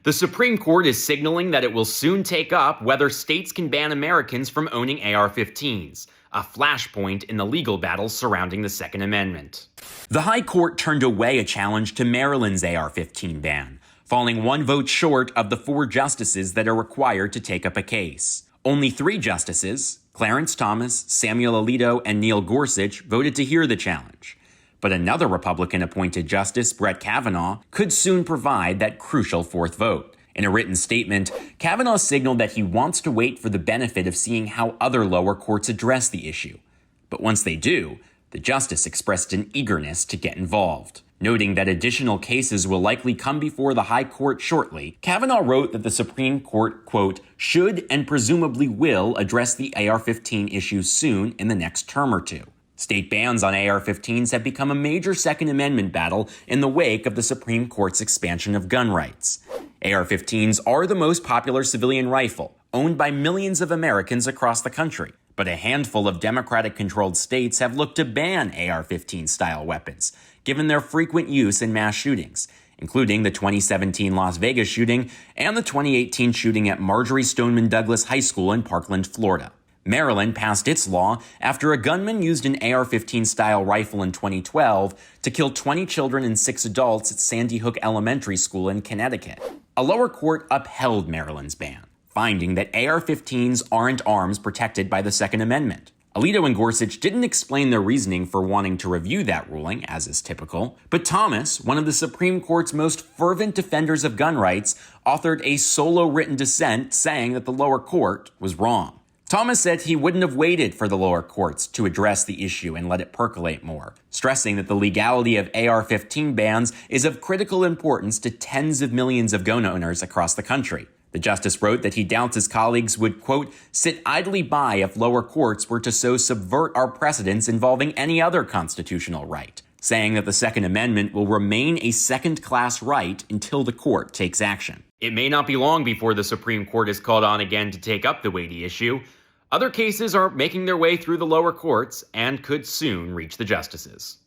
The Supreme Court is signaling that it will soon take up whether states can ban Americans from owning AR-15s, a flashpoint in the legal battle surrounding the Second Amendment. The High Court turned away a challenge to Maryland's AR-15 ban, falling one vote short of the 4 justices that are required to take up a case. Only 3 justices, Clarence Thomas, Samuel Alito, and Neil Gorsuch, voted to hear the challenge. But another Republican-appointed Justice, Brett Kavanaugh, could soon provide that crucial 4th vote. In a written statement, Kavanaugh signaled that he wants to wait for the benefit of seeing how other lower courts address the issue. But once they do, the justice expressed an eagerness to get involved. Noting that additional cases will likely come before the High Court shortly, Kavanaugh wrote that the Supreme Court, quote, should and presumably will address the AR-15 issue soon in the next term or 2. State bans on AR-15s have become a major Second Amendment battle in the wake of the Supreme Court's expansion of gun rights. AR-15s are the most popular civilian rifle, owned by millions of Americans across the country. But a handful of Democratic-controlled states have looked to ban AR-15-style weapons, given their frequent use in mass shootings, including the 2017 Las Vegas shooting and the 2018 shooting at Marjory Stoneman Douglas High School in Parkland, Florida. Maryland passed its law after a gunman used an AR-15-style rifle in 2012 to kill 20 children and 6 adults at Sandy Hook Elementary School in Connecticut. A lower court upheld Maryland's ban, finding that AR-15s aren't arms protected by the Second Amendment. Alito and Gorsuch didn't explain their reasoning for wanting to review that ruling, as is typical, but Thomas, one of the Supreme Court's most fervent defenders of gun rights, authored a solo written dissent saying that the lower court was wrong. Thomas said he wouldn't have waited for the lower courts to address the issue and let it percolate more, stressing that the legality of AR-15 bans is of critical importance to tens of millions of gun owners across the country. The justice wrote that he doubts his colleagues would, quote, sit idly by if lower courts were to so subvert our precedents involving any other constitutional right, saying that the Second Amendment will remain a second-class right until the court takes action. It may not be long before the Supreme Court is called on again to take up the weighty issue. Other cases are making their way through the lower courts and could soon reach the justices.